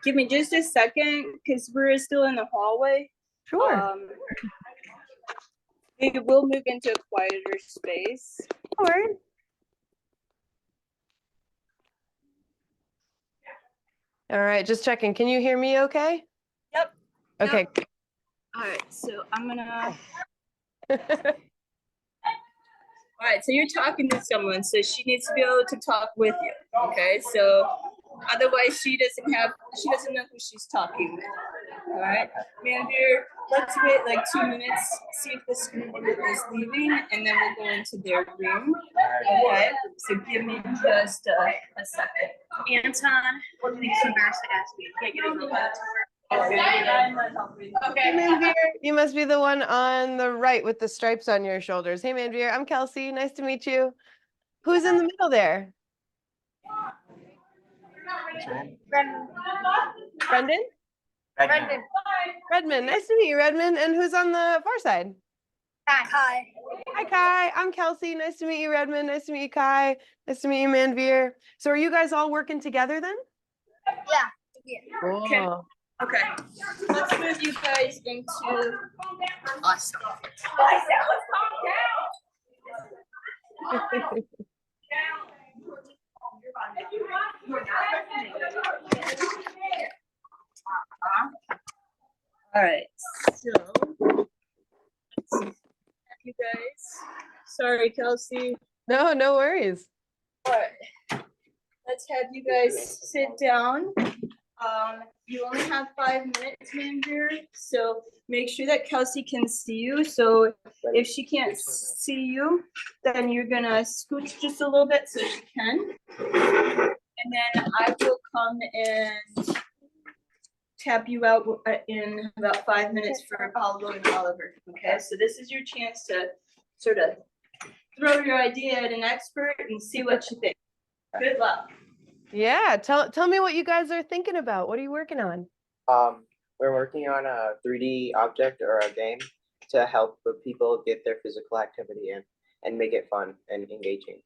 Give me just a second because we're still in the hallway. Sure. We will move into a quieter space. All right. All right, just checking. Can you hear me okay? Yep. Okay. Yep. All right, so I'm gonna. All right, so you're talking to someone, so she needs to be able to talk with you. Okay, so otherwise she doesn't know who she's talking with. All right, manager, let's wait like 2 minutes, see if the student is leaving, and then we'll go into their room. Okay, so give me just a second. Anton, what do you think is embarrassed to ask me? Can't get his robot. Hey, Manveer, you must be the one on the right with the stripes on your shoulders. Hey, Manveer, I'm Kelsey. Nice to meet you. Who's in the middle there? Brendan. Brendan? Brendan. Redmond. Nice to meet you, Redmond. And who's on the far side? Hi. Hi, Kai. I'm Kelsey. Nice to meet you, Redmond. Nice to meet you, Kai. Nice to meet you, Manveer. So are you guys all working together then? Yeah. Cool. Okay, let's move you guys into us. All right, so you guys. Sorry, Kelsey. No, no worries. All right, let's have you guys sit down. You only have 5 minutes, manager, so make sure that Kelsey can see you. So if she can't see you, then you're gonna scooch just a little bit so she can. And then I will come and tap you out in about 5 minutes for Pablo and Oliver. Okay, so this is your chance to sort of throw your idea at an expert and see what you think. Good luck. Yeah, tell me what you guys are thinking about. What are you working on? We're working on a 3D object or a game to help the people get their physical activity in and make it fun and engaging.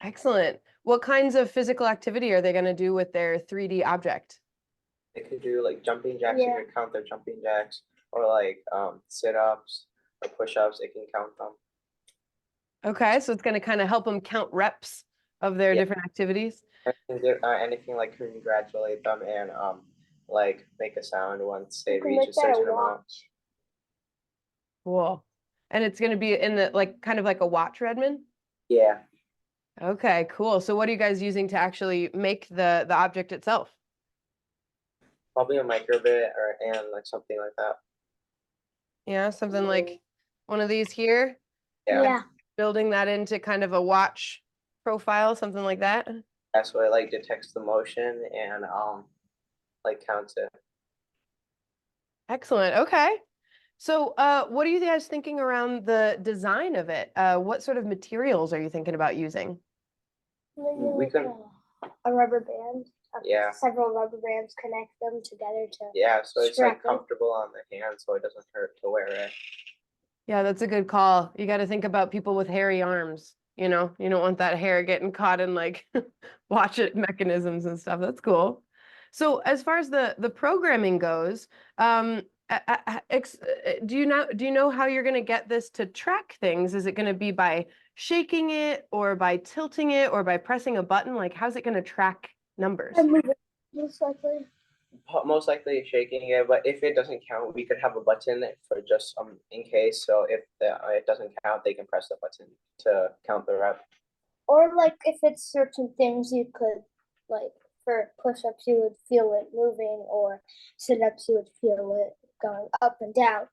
Excellent. What kinds of physical activity are they going to do with their 3D object? They could do like jumping jacks, they can count their jumping jacks, or like sit-ups or push-ups, they can count them. Okay, so it's going to kind of help them count reps of their different activities. Anything like congratulate them and like make a sound once they reach a certain amount. Cool. And it's going to be in the like kind of like a watch, Redmond? Yeah. Okay, cool. So what are you guys using to actually make the object itself? Probably a microbit and like something like that. Yeah, something like one of these here. Yeah. Building that into kind of a watch profile, something like that. That's what it like detects the motion and like counts it. Excellent. Okay. So what are you guys thinking around the design of it? What sort of materials are you thinking about using? We can a rubber band. Yeah. Several rubber bands connect them together to. Yeah, so it's like strap them. comfortable on the hand, so it doesn't hurt to wear it. Yeah, that's a good call. You got to think about people with hairy arms. You know, you don't want that hair getting caught in like watch it mechanisms and stuff. That's cool. So as far as the programming goes, do you know how you're going to get this to track things? Is it going to be by shaking it or by tilting it or by pressing a button? Like, how's it going to track numbers? Most likely shaking it, but if it doesn't count, we could have a button for just in case. So if it doesn't count, they can press the button to count the rep. Or like if it's certain things, you could like for push-ups, you would feel it moving, or sit-ups, you would feel it going up and down.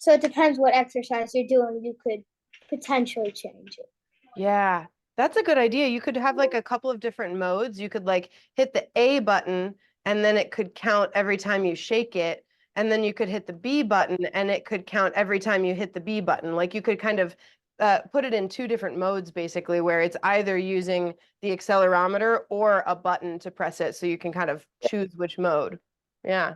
So it depends what exercise you're doing. You could potentially change it. Yeah, that's a good idea. You could have like a couple of different modes. You could like hit the A button and then it could count every time you shake it. And then you could hit the B button and it could count every time you hit the B button. Like you could kind of put it in two different modes, basically, where it's either using the accelerometer or a button to press it. So you can kind of choose which mode. Yeah.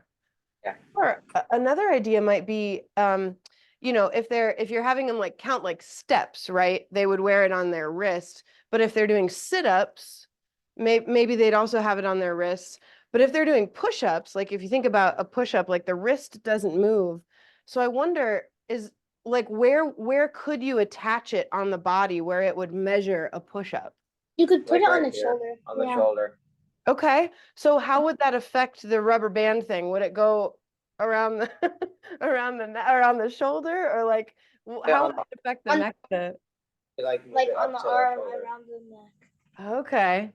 Yeah. Or another idea might be, you know, if you're having them like count like steps, right? They would wear it on their wrist. But if they're doing sit-ups, maybe they'd also have it on their wrists. But if they're doing push-ups, like if you think about a push-up, like the wrist doesn't move. So I wonder, is like where could you attach it on the body where it would measure a push-up? You could put Like it on right the here, shoulder. on the Yeah. shoulder. Okay, so how would that affect the rubber band thing? Would it go around the around the shoulder, or like Yeah, how on would it affect the on- neck? Like move Like it on up the to arm, shoulder. around the neck. Okay.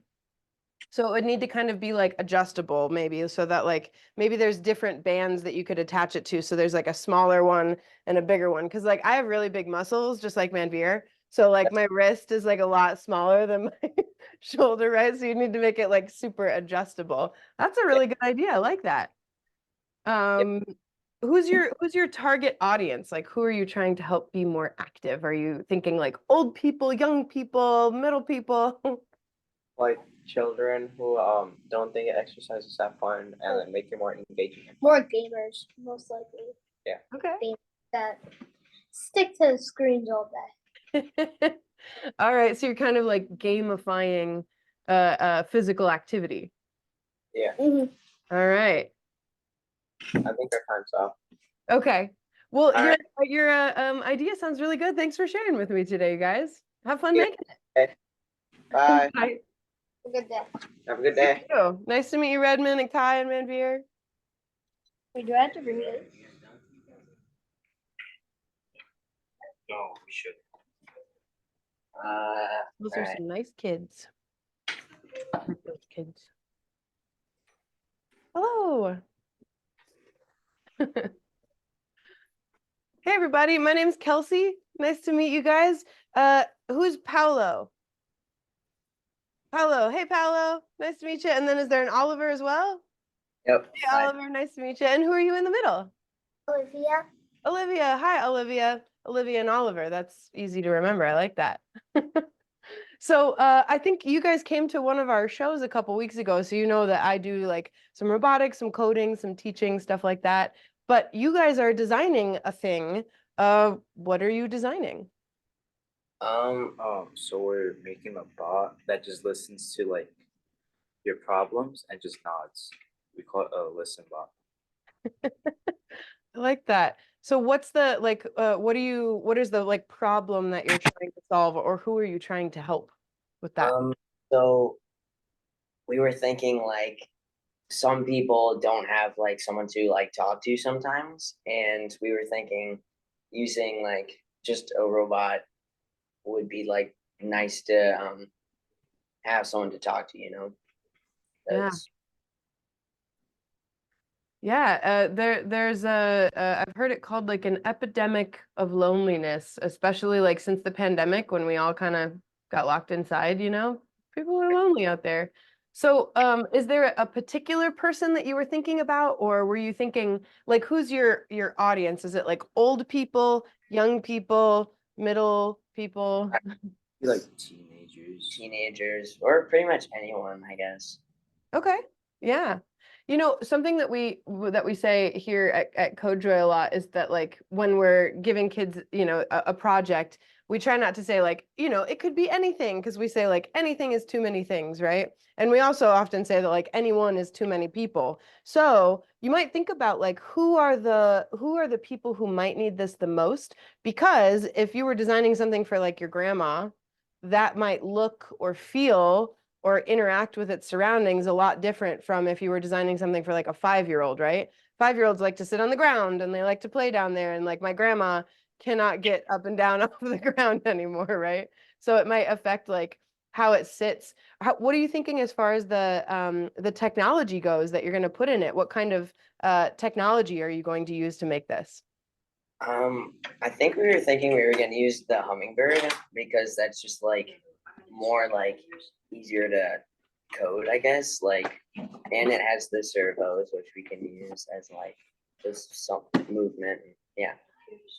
So it would need to kind of be like adjustable maybe, so that like maybe there's different bands that you could attach it to. So there's like a smaller one and a bigger one. Cause like I have really big muscles, just like Manveer. So like my wrist is like a lot smaller than my shoulder, right? So you need to make it like super adjustable. That's a really good idea. I like that. Um, who's your target audience? Like who are you trying to help be more active? Are you thinking like old people, young people, middle people? Like children who don't think exercise is that fun and then make it more engaging. More gamers, most likely. Okay. That stick to the screens all day. All right, so you're kind of like gamifying physical activity. Yeah, Mhm. All right. I think our time's up. Okay. Well, All your idea sounds really good. Thanks for sharing with me today, guys. Have fun Yeah. making Okay. Bye. it. Bye. Good day. Have a good day. Oh, nice to meet you, Redmond and Kai and Manveer. We do have to bring it. No, we should. Those are Alright. some nice kids. I like those kids. Hello. Hey everybody, my name's Kelsey. Nice to meet you guys. Who's Paolo? Paolo, hey Paolo, nice to meet you. And then is there an Oliver as well? Yep. Hey Oliver, nice to meet you. And who are you in the middle? Olivia. Olivia, hi Olivia. Olivia and Oliver, that's easy to remember. I like that. So I think you guys came to one of our shows a couple weeks ago, so you know that I do like some robotics, some coding, some teaching, stuff like that. But you guys are designing a thing. What are you designing? So we're making a bot that just listens to like your problems and just nods. We call it a listen bot. I like that. So what's the like what is the like problem that you're trying to solve, or who are you trying to help with that? So we were thinking like some people don't have like someone to like talk to sometimes, and we were thinking using like just a robot would be like nice to have someone to talk to, you know. Yeah. That's- Yeah, there's I've heard it called like an epidemic of loneliness, especially like since the pandemic when we all kind of got locked inside, you know? People are lonely out there. So, is there a particular person that you were thinking about, or were you thinking like who's your audience? Is it like old people, young people, middle people? Be like teenagers. Teenagers or pretty much anyone, I guess. Okay. Yeah. You know, something that we say here at CodeJoy a lot is that like when we're giving kids, you know, a project, we try not to say like, you know, it could be anything, because we say like anything is too many things, right? And we also often say that like anyone is too many people. So you might think about like who are the people who might need this the most? Because if you were designing something for like your grandma, that might look or feel or interact with its surroundings a lot different from if you were designing something for like a 5-year-old, right? 5-year-olds like to sit on the ground and they like to play down there, and like my grandma cannot get up and down off the ground anymore, right? So it might affect like how it sits. What are you thinking as far as the technology goes that you're going to put in it? What kind of technology are you going to use to make this? I think we were thinking we were gonna use the hummingbird because that's just like more like easier to code, I guess. Like, and it has the servos which we can use as like just some movement. Yeah.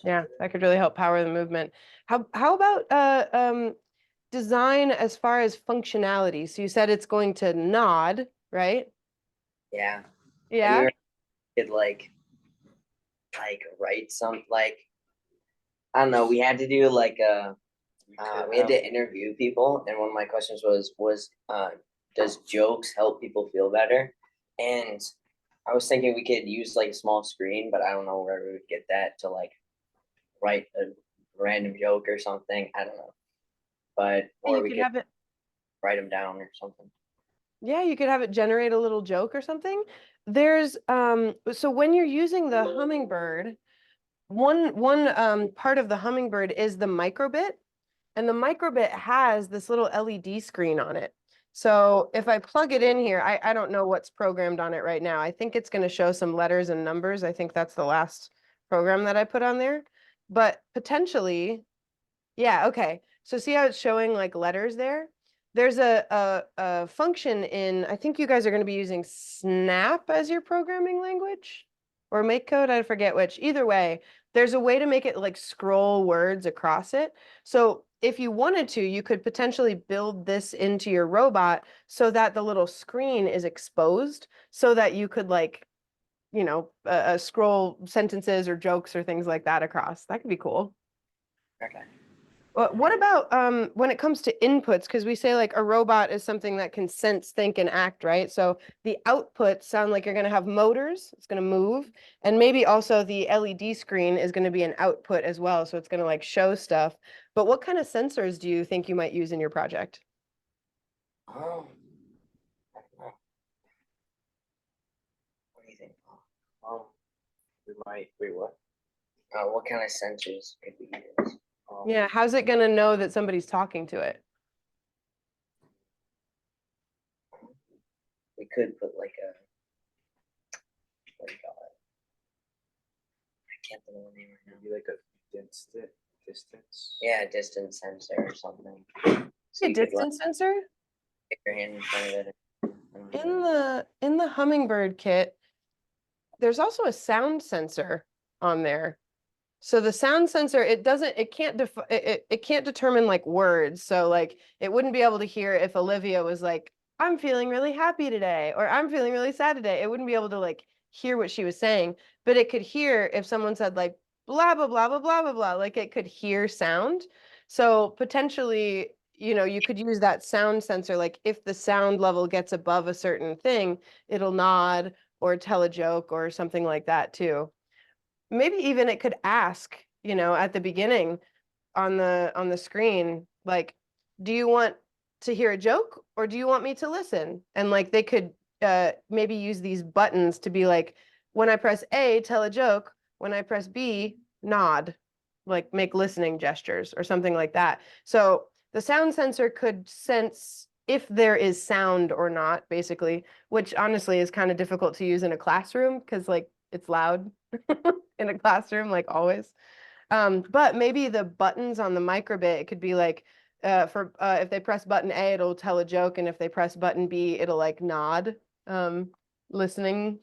Yeah, that could really help power the movement. How about design as far as functionality? So you said it's going to nod, right? Yeah. And we Yeah. could like write some like I don't know. We had to do like we had to interview people, and one of my questions was does jokes help people feel better? And I was thinking we could use like a small screen, but I don't know where we would get that to like write a random joke or something. I don't know. But And or you we could could have it, write them down or something. yeah, you could have it generate a little joke or something. There's so when you're using the hummingbird, one part of the hummingbird is the microbit, and the microbit has this little LED screen on it. So if I plug it in here, I don't know what's programmed on it right now. I think it's going to show some letters and numbers. I think that's the last program that I put on there. But potentially, yeah, okay. So see how it's showing like letters there? There's a function in, I think you guys are going to be using Snap as your programming language or MakeCode, I forget which. Either way, there's a way to make it like scroll words across it. So if you wanted to, you could potentially build this into your robot so that the little screen is exposed so that you could like, scroll sentences or jokes or things like that across. That could be cool. Okay. What about when it comes to inputs? Because we say like a robot is something that can sense, think, and act, right? So the outputs sound like you're going to have motors, it's going to move, and maybe also the LED screen is going to be an output as well. So it's going to like show stuff. But what kind of sensors do you think you might use in your project? Oh. I don't know. What do you think, Paul? We might, wait, what? What kind of sensors could we use? Yeah, how's it going to know that somebody's talking to it? We could put like a, what do you call it? I can't think of the name right now. Maybe like a distance. Yeah, a distance sensor or something. So A you could, like, distance sensor? stick your hand in front of it. In the hummingbird kit, there's also a sound sensor on there. So the sound sensor, it can't determine like words. So like it wouldn't be able to hear if Olivia was like, I'm feeling really happy today, or I'm feeling really sad today. It wouldn't be able to like hear what she was saying, but it could hear if someone said like blah blah blah blah blah blah blah, like it could hear sound. So potentially, you could use that sound sensor, like if the sound level gets above a certain thing, it'll nod or tell a joke or something like that too. Maybe even it could ask, at the beginning on the screen, like, do you want to hear a joke or do you want me to listen? And like they could maybe use these buttons to be like, when I press A, tell a joke. When I press B, nod, like make listening gestures or something like that. So the sound sensor could sense if there is sound or not, basically, which honestly is kind of difficult to use in a classroom because like it's loud in a classroom, like always. But maybe the buttons on the microbit, it could be like, if they press button A, it'll tell a joke, and if they press button B, it'll like nod, listening-ish.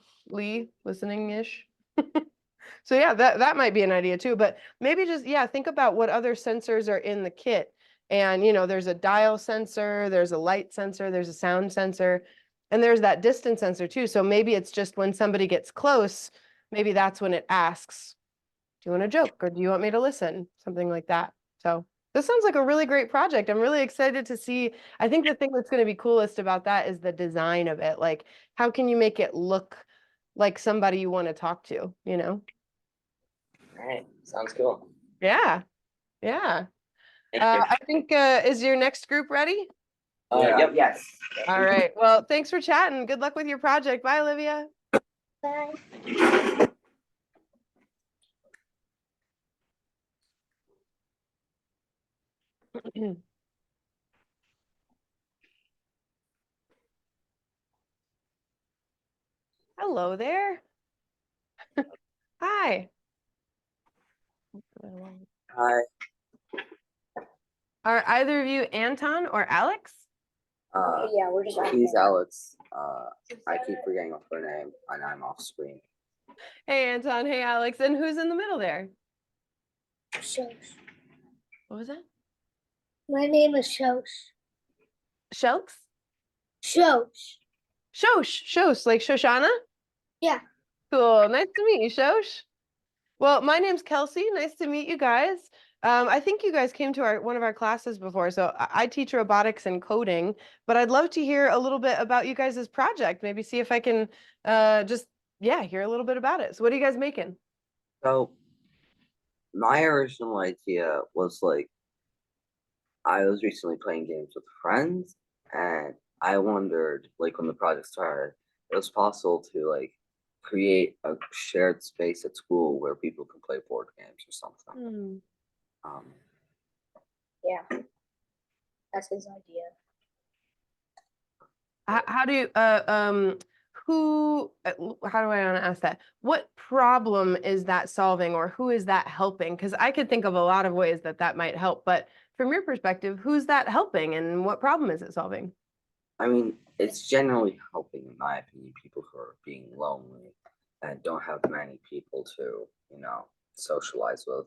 So yeah, that might be an idea too. But maybe just, yeah, think about what other sensors are in the kit. And there's a dial sensor, there's a light sensor, there's a sound sensor, and there's that distance sensor too. So maybe it's just when somebody gets close, maybe that's when it asks, do you want a joke or do you want me to listen? Something like that. So this sounds like a really great project. I'm really excited to see. I think the thing that's going to be coolest about that is the design of it. Like, how can you make it look like somebody you want to talk to, All right, sounds cool. Yeah. Yeah. Thank you. I think, is your next group ready? Yep. Yes. All right. Well, thanks for chatting. Good luck with your project. Bye, Olivia. Bye. Hello there. Hi. Hi, Are either of you Anton or Alex? Yeah, we're just. he's Alex. I keep forgetting her name and I'm off screen. Hey, Anton. Hey, Alex. And who's in the middle there? Shosh. What was that? My name is Shosh. Shelks? Shosh. Shosh, like Shoshana? Yeah. Cool. Nice to meet you, Shosh. Well, my name's Kelsey. Nice to meet you guys. I think you guys came to one of our classes before. So I teach robotics and coding, but I'd love to hear a little bit about you guys' project. Maybe see if I can just, yeah, hear a little bit about it. So what are you guys making? So my original idea was like I was recently playing games with friends, and I wondered, like, when the project started, it was possible to like create a shared space at school where people can play board games or something. Um, Yeah, that's his idea. How do you, how do I want to ask that? What problem is that solving, or who is that helping? Because I could think of a lot of ways that that might help, but from your perspective, who's that helping and what problem is it solving? I mean, it's generally helping, in my opinion, people who are being lonely and don't have many people to, socialize with.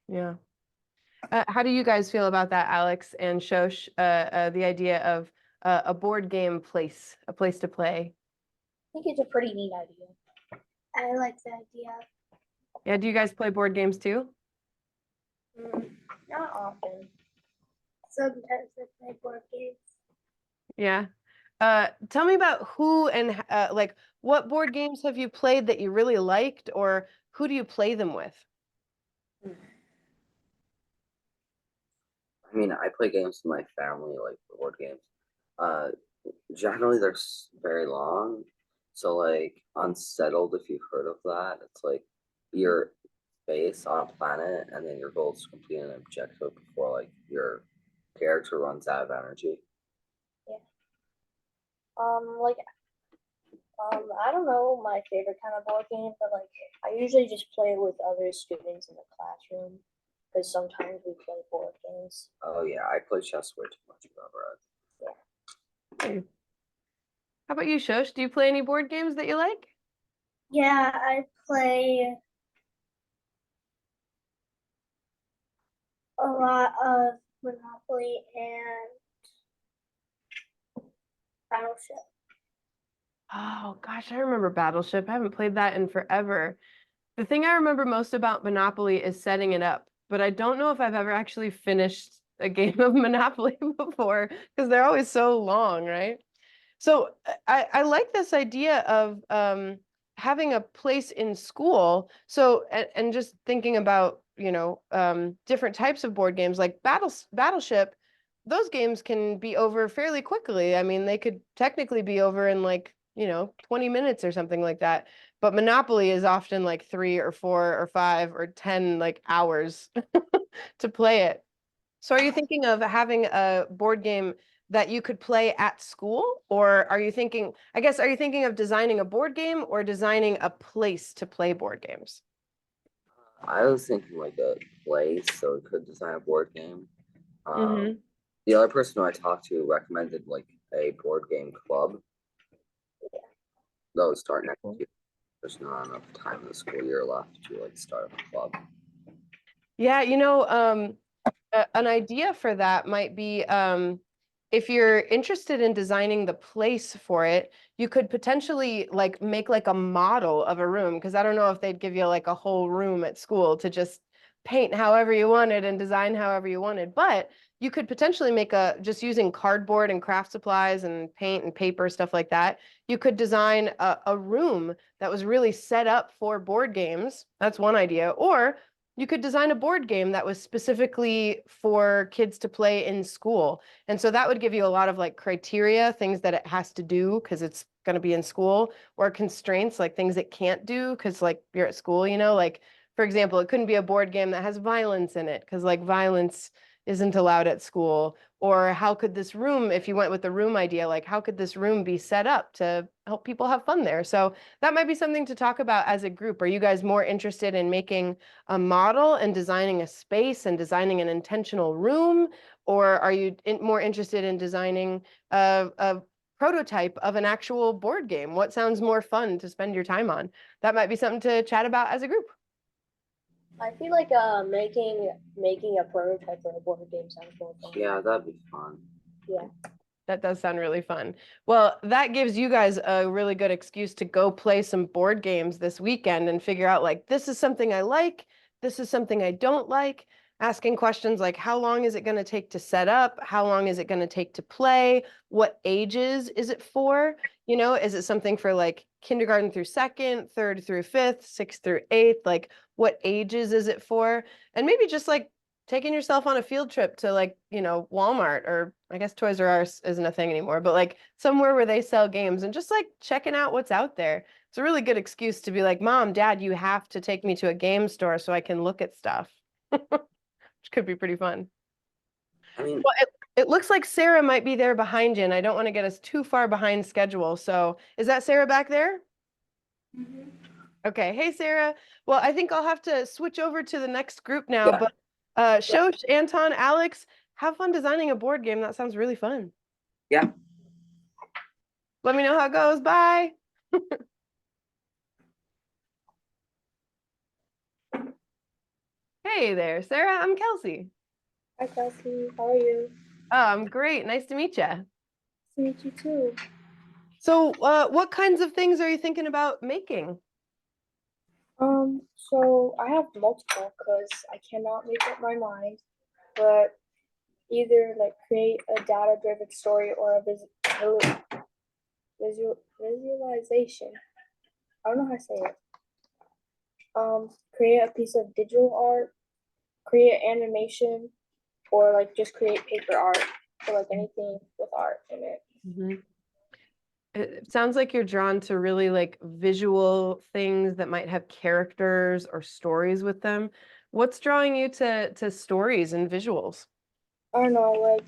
Yeah. How do you guys feel about that, Alex and Shosh? The idea of a board game place, a place to play. I think it's a pretty neat idea. I like the idea. Yeah, do you guys play board games too? Not often. Sometimes I play board games. Yeah. Tell me about who and like what board games have you played that you really liked, or who do you play them with? I mean, I play games with my family, like board games. Uh, Generally, they're very long. So, like, Unsettled, if you've heard of that, it's like you're space on a planet, and then your goal is to complete an objective before, like, your character runs out of energy. Like, I don't know my favorite kind of board game, but like, I usually just play with other students in the classroom because sometimes we play board games. Oh, yeah, I play chess way too much whenever I. How about you, Shosh? Do you play any board games that you like? Yeah, I play a lot of Monopoly and Battleship. Oh gosh, I remember Battleship. I haven't played that in forever. The thing I remember most about Monopoly is setting it up, but I don't know if I've ever actually finished a game of Monopoly before because they're always so long, right? So I like this idea of having a place in school. So and just thinking about, different types of board games like Battleship, those games can be over fairly quickly. I mean, they could technically be over in like, 20 minutes or something like that. But Monopoly is often like 3 or 4 or 5 or 10 like hours to play it. So are you thinking of having a board game that you could play at school? Or are you thinking of designing a board game or designing a place to play board games? I was thinking like a place, so we could design a board game. Mm-hmm. The other person who I talked to recommended like a board game club. That would start next year. There's not enough time in the school year left to like start a club. Yeah, an idea for that might be if you're interested in designing the place for it, you could potentially like make like a model of a room, because I don't know if they'd give you like a whole room at school to just paint however you wanted and design however you wanted. But you could potentially make just using cardboard and craft supplies and paint and paper, stuff like that. You could design a room that was really set up for board games. That's one idea. Or you could design a board game that was specifically for kids to play in school. And so that would give you a lot of like criteria, things that it has to do because it's going to be in school, or constraints, like things it can't do because like you're at school, like, for example, it couldn't be a board game that has violence in it because like violence isn't allowed at school. Or how could this room, if you went with the room idea, like how could this room be set up to help people have fun there? So that might be something to talk about as a group. Are you guys more interested in making a model and designing a space and designing an intentional room? Or are you more interested in designing a prototype of an actual board game? What sounds more fun to spend your time on? That might be something to chat about as a group. I feel like making a prototype for a board game sounds more fun. Yeah, that'd be fun. Yeah. That does sound really fun. Well, that gives you guys a really good excuse to go play some board games this weekend and figure out like, this is something I like. this is something I don't like. Asking questions like, how long is it going to take to set up? How long is it going to take to play? What ages is it for? You know, is it something for like kindergarten through second, third through fifth, sixth through eighth? Like, what ages is it for? And maybe just like taking yourself on a field trip to like, you know, Walmart, or I guess Toys R Us isn't a thing anymore, but like somewhere where they sell games and just like checking out what's out there. It's a really good excuse to be like, Mom, Dad, you have to take me to a game store so I can look at stuff. Which could be pretty fun. I mean, Well, it looks like Sarah might be there behind you, and I don't want to get us too far behind schedule. So is that Sarah back there? Okay. Hey, Sarah. Well, I think I'll have to switch over to the next group now, Yeah. but Shosh, Anton, Alex, have fun designing a board game. That sounds really fun. Yeah. Let me know how it goes. Bye. Hey there, Sarah. I'm Kelsey. Hi, Kelsey. How are you? I'm great. Nice to meet you. Nice to meet you too. So, what kinds of things are you thinking about making? So I have multiple because I cannot make up my mind, but either like create a data-driven story or a visualization. I don't know how to say it. Create a piece of digital art, create animation, or like just create paper art, or like anything with art in it. Mhm. It sounds like you're drawn to really like visual things that might have characters or stories with them. What's drawing you to stories and visuals? I don't know, like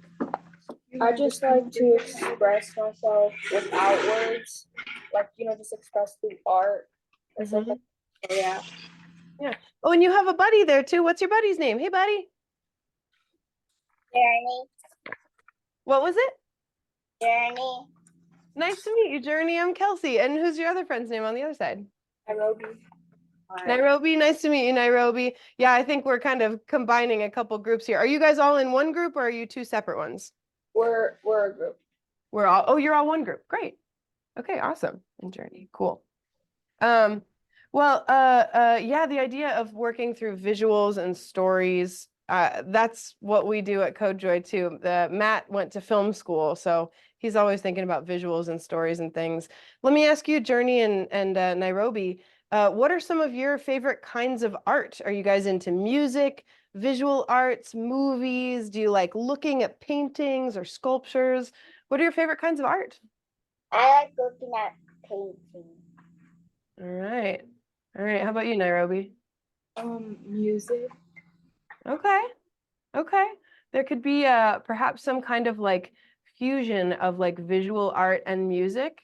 I just like to express myself without words, like just express through art and stuff like that. So, yeah. Yeah. Oh, and you have a buddy there too. What's your buddy's name? Hey, buddy. Journey. What was it? Journey. Nice to meet you, Journey. I'm Kelsey. And who's your other friend's name on the other side? Nairobi. Nairobi. Nice to meet you, Nairobi. Yeah, I think we're kind of combining a couple groups here. Are you guys all in one group or are you two separate ones? We're a group. Oh, you're all one group. Great. Okay, awesome. And Journey. Cool. Yeah, the idea of working through visuals and stories, that's what we do at CodeJoy too. Matt went to film school, so he's always thinking about visuals and stories and things. Let me ask you, Journey and Nairobi, what are some of your favorite kinds of art? Are you guys into music, visual arts, movies? Do you like looking at paintings or sculptures? What are your favorite kinds of art? I like looking at paintings. All right. All right. How about you, Nairobi? Music. Okay. Okay. There could be perhaps some kind of like fusion of like visual art and music.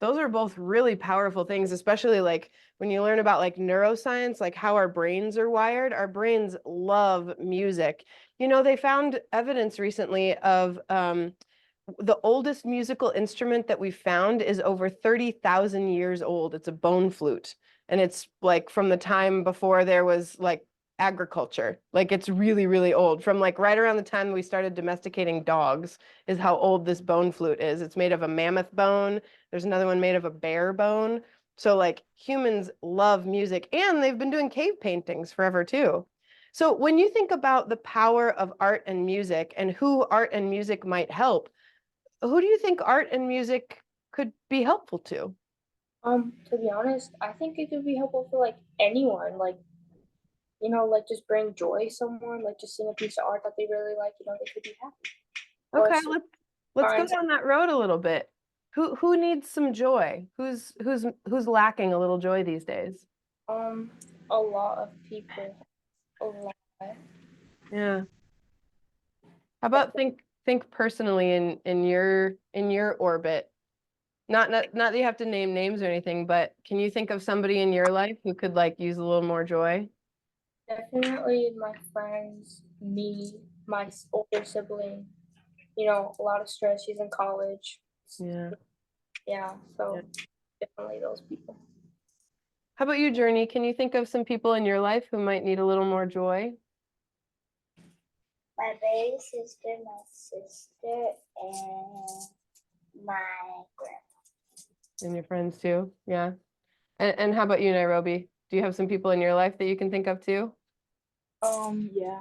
Those are both really powerful things, especially like when you learn about like neuroscience, like how our brains are wired. Our brains love music. You know, they found evidence recently of the oldest musical instrument that we found is over 30,000 years old. It's a bone flute. And it's like from the time before there was like agriculture. Like it's really, really old. From like right around the time we started domesticating dogs is how old this bone flute is. It's made of a mammoth bone. There's another one made of a bear bone. So like humans love music, and they've been doing cave paintings forever too. So when you think about the power of art and music and who art and music might help, who do you think art and music could be helpful to? To be honest, I think it could be helpful for like anyone, like like just bring joy someone, like just seeing a piece of art that they really like, they could be happy. Or Okay, let's go find down that road a little bit. Who needs some joy? Who's lacking a little joy these days? a lot of people, a lot. Yeah. How about think personally in your orbit? Not that you have to name names or anything, but can you think of somebody in your life who could like use a little more joy? Definitely my friends, me, my older sibling. A lot of stress. She's in college. Yeah. Yeah, so Yeah. definitely those people. How about you, Journey? Can you think of some people in your life who might need a little more joy? My baby sister, my sister, and my grandma. And your friends too? Yeah. And how about you, Nairobi? Do you have some people in your life that you can think of too? Yeah.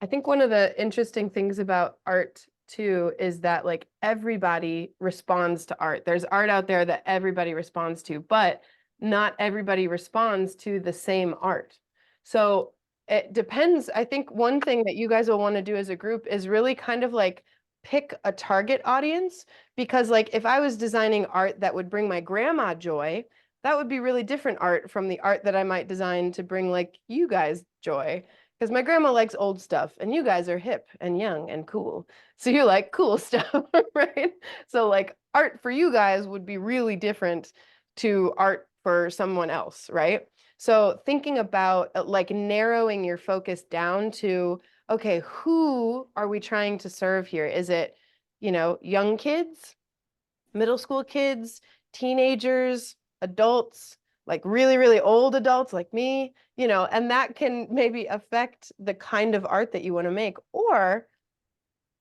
I think one of the interesting things about art too is that like everybody responds to art. There's art out there that everybody responds to, but not everybody responds to the same art. So it depends. I think one thing that you guys will want to do as a group is really kind of like pick a target audience, because like if I was designing art that would bring my grandma joy, that would be really different art from the art that I might design to bring like you guys joy. Because my grandma likes old stuff and you guys are hip and young and cool. So you like cool stuff, right? So like art for you guys would be really different to art for someone else, right? So thinking about like narrowing your focus down to, okay, who are we trying to serve here? Is it, young kids, middle school kids, teenagers, adults, like really, really old adults like me, and that can maybe affect the kind of art that you want to make. Or,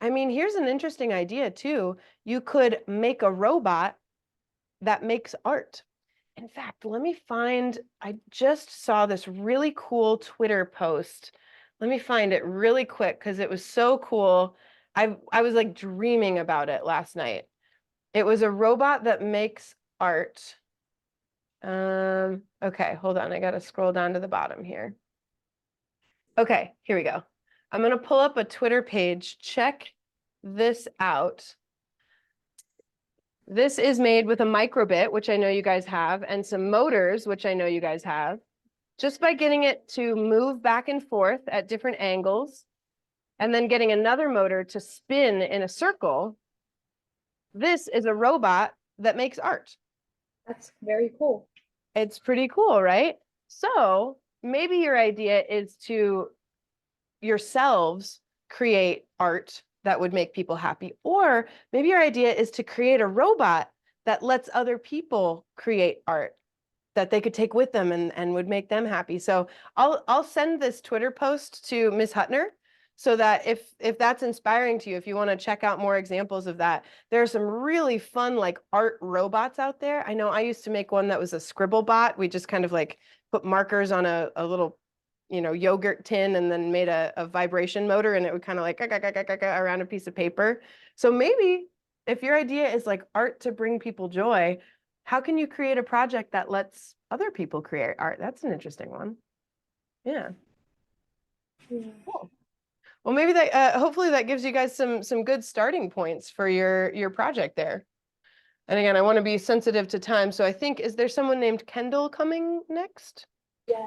I mean, here's an interesting idea too. You could make a robot that makes art. In fact, let me find, I just saw this really cool Twitter post. Let me find it really quick because it was so cool. I was like dreaming about it last night. It was a robot that makes art. Okay, hold on. I gotta scroll down to the bottom here. Okay, here we go. I'm gonna pull up a Twitter page. Check this out. This is made with a microbit, which I know you guys have, and some motors, which I know you guys have. Just by getting it to move back and forth at different angles, and then getting another motor to spin in a circle, this is a robot that makes art. That's very cool. It's pretty cool, right? So maybe your idea is to yourselves create art that would make people happy. Or maybe your idea is to create a robot that lets other people create art that they could take with them and would make them happy. So I'll send this Twitter post to Miss Hutner so that if that's inspiring to you, if you want to check out more examples of that, there are some really fun like art robots out there. I know I used to make one that was a scribble bot. We just kind of like put markers on a little yogurt tin and then made a vibration motor, and it would kind of like around a piece of paper. So maybe if your idea is like art to bring people joy, how can you create a project that lets other people create art? That's an interesting one. Yeah. Cool. Well, maybe that hopefully that gives you guys some good starting points for your project there. And again, I want to be sensitive to time. So I think, is there someone named Kendall coming next? Yeah.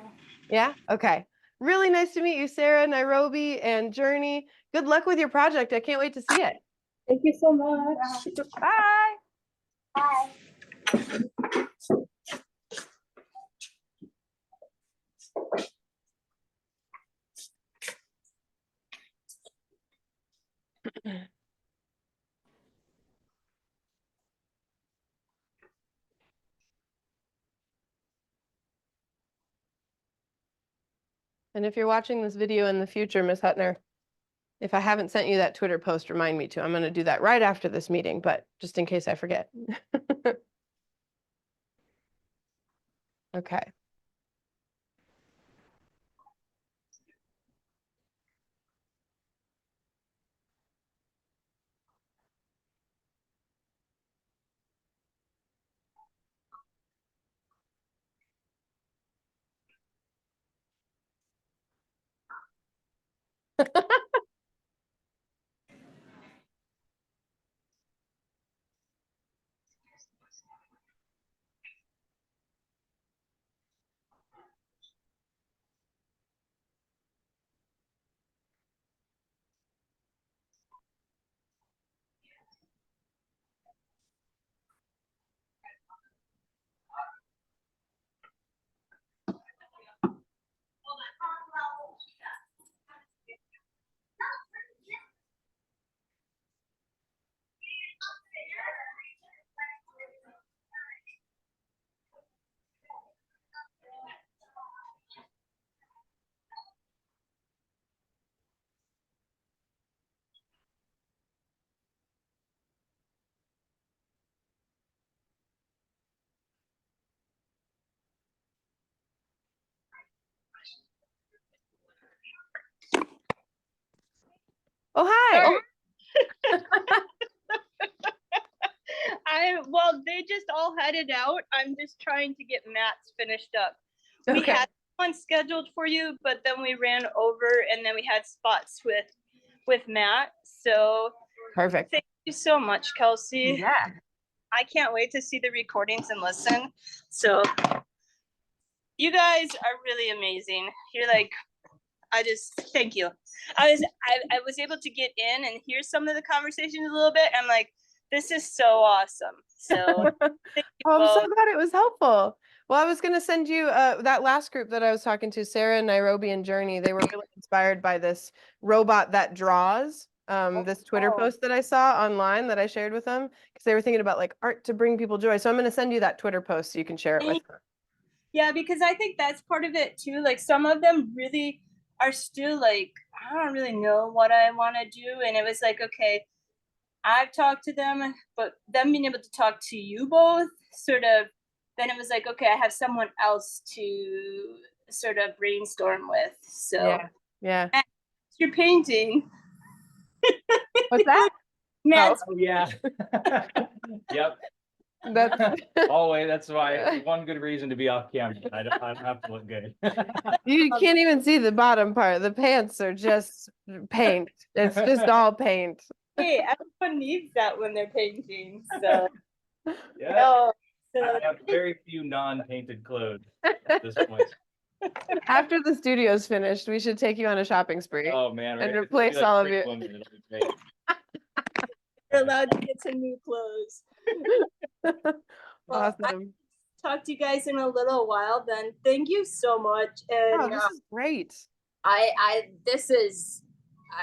Yeah? Okay. Really nice to meet you, Sarah, Nairobi, and Journey. Good luck with your project. I can't wait to see it. Thank you so much. Bye. Bye. And if you're watching this video in the future, Miss Hutner, if I haven't sent you that Twitter post, remind me to. I'm going to do that right after this meeting, but just in case I forget. Okay. Oh, hi. Well, they just all headed out. I'm just trying to get Matt's finished up. We Okay. had one scheduled for you, but then we ran over and then we had spots with Matt. So Perfect. thank you so much, Kelsey. Yeah. I can't wait to see the recordings and listen. So you guys are really amazing. You're like, I just thank you. I was able to get in and hear some of the conversations a little bit. I'm like, this is so awesome. So thank you Well, I'm so both. glad it was helpful. Well, I was going to send you that last group that I was talking to, Sarah, Nairobi, and Journey. They were really inspired by this robot that draws. This Twitter post that I saw online that I shared with them because they were thinking about like art to bring people joy. So I'm going to send you that Twitter post so you can share it with them. Yeah, because I think that's part of it too. Like some of them really are still like, I don't really know what I want to do. And it was like, okay, I've talked to them, but them being able to talk to you both sort of, then it was like, okay, I have someone else to sort of brainstorm with. So Yeah. your painting. What's that? Matt's Oh, yeah. Yep. That's Always. That's why one good reason to be off camera. I don't have to look good. you can't even see the bottom part. The pants are just paint. It's just all paint. hey, everyone needs that when they're painting. So Yeah. no, so I have very few non-painted clothes at this point. After the studio's finished, we should take you on a shopping spree. Oh man, And we're- replace it'll be like all of Pretty you. Woman, it'll be great. you're allowed to get some new clothes. Well, Awesome. talk to you guys in a little while then. Thank you so much. Oh, And this is great. this is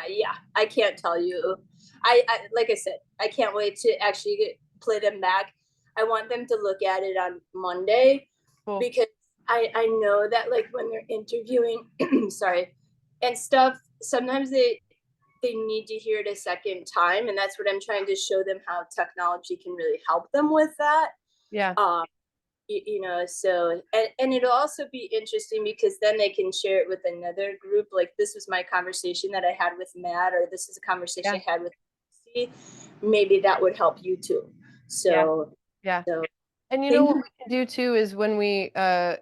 yeah, I can't tell you. I like I said, I can't wait to actually play them back. I want them to look at it on Monday Cool. because I know that like when they're interviewing sorry and stuff, sometimes they need to hear it a second time, and that's what I'm trying to show them, how technology can really help them with that. Yeah. You know, so and it'll also be interesting because then they can share it with another group. Like this was my conversation that I had with Matt, or this is a conversation I had with Kelsey. Maybe that would help you too. So Yeah. so And you know what we can do too is when we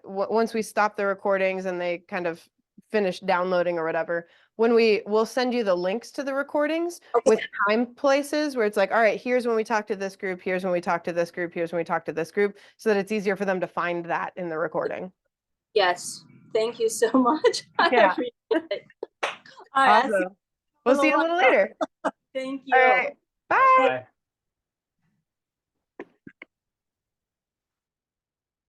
once we stop the recordings and they kind of finish downloading or whatever, when we'll send you the links to the recordings with time places where it's like, all right, here's when we talk to this group, here's when we talk to this group, here's when we talk to this group, so that it's easier for them to find that in the recording. yes, thank you so much. I appreciate it. All right, Awesome. We'll see you a little later. thank you. All right. Bye. Bye.